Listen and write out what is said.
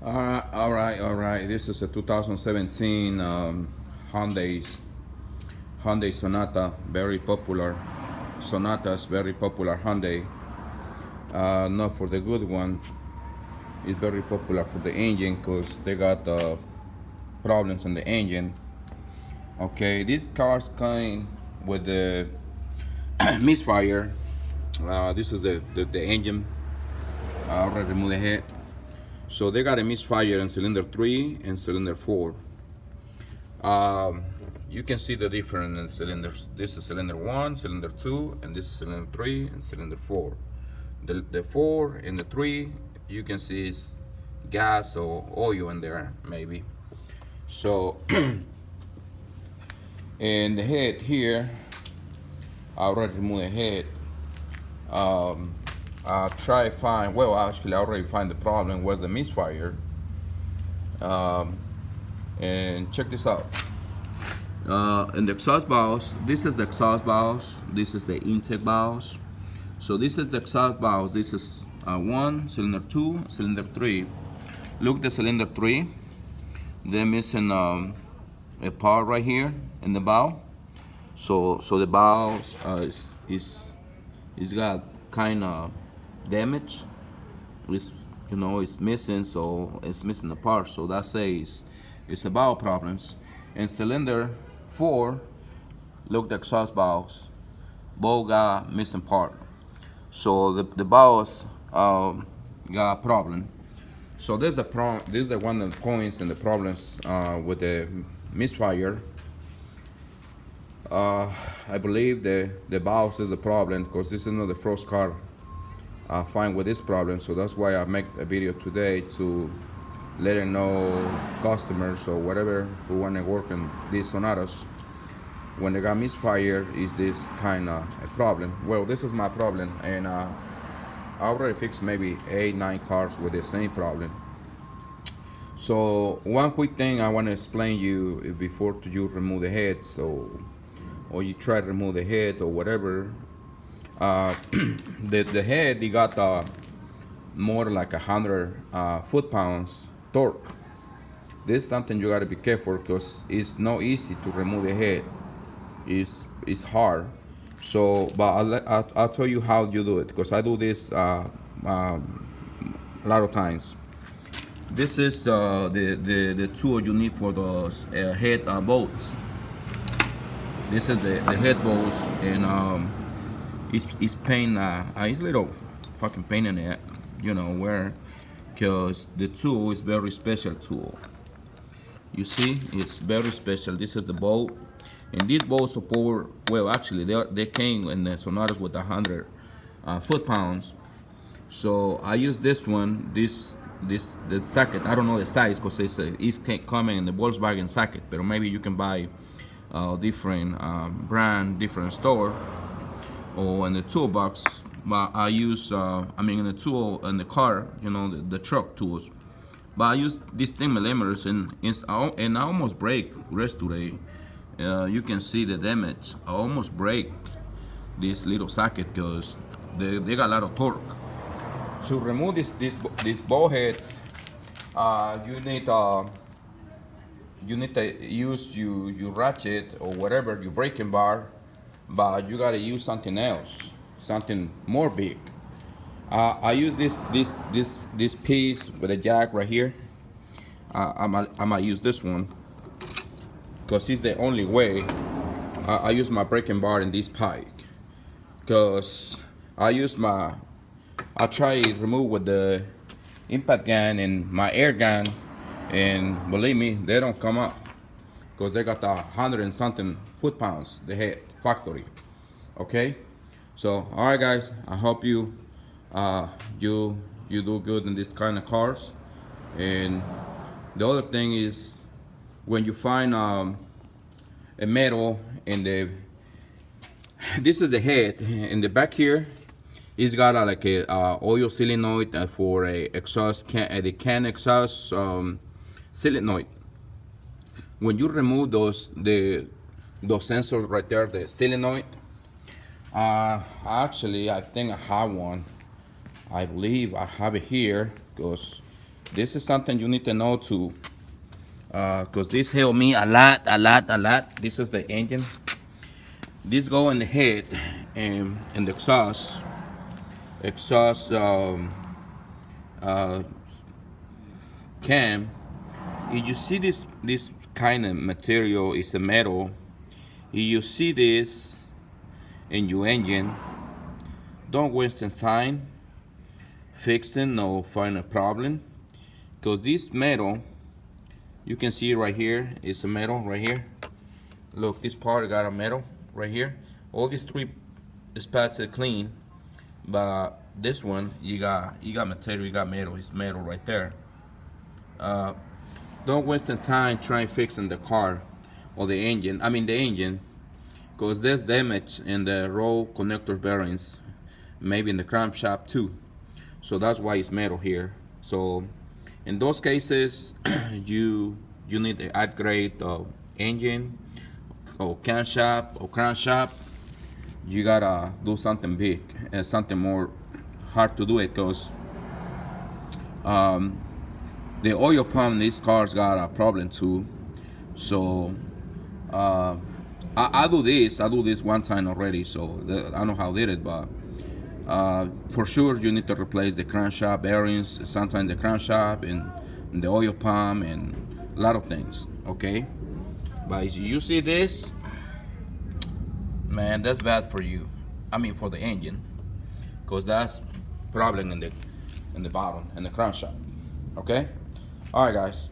All right. This is a 2017 Hyundai Sonata, very popular. Sonatas, very popular Hyundai. Not for the good one. It's very popular for the engine because they got problems in the engine. Okay, these cars came with the Misfire. This is the engine. I already removed the head. So they got a Misfire in cylinder 3 and cylinder 4. Um, you can see the difference in cylinders. This is cylinder 1, cylinder 2, and this is cylinder 3 and cylinder 4. The 4 and the 3, you can see is gas or oil in there, maybe. So, and the head here, I already removed the head. Um, I try to find, well, actually, I already find the problem was the misfire. Um, and check this out. In the exhaust valves, this is the exhaust valves, this is the intake valves. So this is the exhaust valves. This is 1, cylinder 2, cylinder 3. Look the cylinder 3. They're missing a part right here in the valve. So the valves is got kind of damage. It's missing, so it's missing a part. So that says it's a valve problems. And cylinder 4, look the exhaust valves. Both got missing part. So the valves got a problem. So this is the one of the points and the problems with the misfire. I believe the valves is the problem because this is not the first car I find with this problem. So that's why I make a video today to let it know customers or whatever who want to work in these Sonatas. When they got misfire, is this kind of a problem? Well, this is my problem, and I already fixed maybe 8-9 cars with the same problem. So one quick thing I want to explain you before you remove the head, or you try to remove the head or whatever. The head, you got more like 100 foot-pounds torque. This is something you got to be careful because it's not easy to remove the head. It's hard. So, but I'll tell you how you do it because I do this a lot of times. This is the tool you need for those head bolts. This is the head bolts, and it's pain. It's little fucking pain in it, where, because the tool is very special tool. You see, it's very special. This is the bolt, and these bolts support. Well, actually, they came in the Sonatas with 100 foot-pounds. So I use this one. The socket. I don't know the size because it's coming in the Volkswagen socket, but maybe you can buy different brand, different store, or in the toolbox. But I use, in the tool in the car, the truck tools. But I use these 10 millimeters, and I almost break rest today. You can see the damage. I almost break this little socket because they got a lot of torque. To remove these ball heads, you need to use your ratchet or whatever, your braking bar, but you gotta use something else, something more big. I use this piece with a jack right here. I might use this one because it's the only way. I use my braking bar in this pipe because I try to remove with the impact gun and my air gun, and believe me, they don't come up because they got 100 and something foot-pounds, the head factory. Okay, so all right, guys, I hope you do good in this kind of cars. And the other thing is, when you find a metal in the this is the head in the back here. It's got like a oil solenoid for a exhaust the can exhaust solenoid. When you remove those sensors right there, the solenoid. Actually, I think I have one. I believe I have it here because This is something you need to know too, because this helped me a lot. This is the engine. This go in the head and in the exhaust uh, cam. If you see this kind of material is a metal, if you see this in your engine, don't waste the time fixing or find a problem, because this metal, you can see it right here, it's a metal right here. Look, this part got a metal right here. All these three spots are clean, but this one you got material, you got metal. It's metal right there. Don't waste the time trying fixing the car or the engine. I mean the engine, because there's damage in the roll connector bearings, maybe in the crankshaft too. So that's why it's metal here. So in those cases, you need to upgrade the engine or camshaft or crankshaft. You gotta do something big and something more hard to do it, because the oil pump in these cars got a problem too. So I do this one time already, so I know how I did it. But for sure you need to replace the crankshaft bearings, sometimes the crankshaft and the oil pump and a lot of things. Okay, but if you see this, man, that's bad for you. I mean for the engine, because that's problem in the bottom and the crankshaft. Okay, all right guys,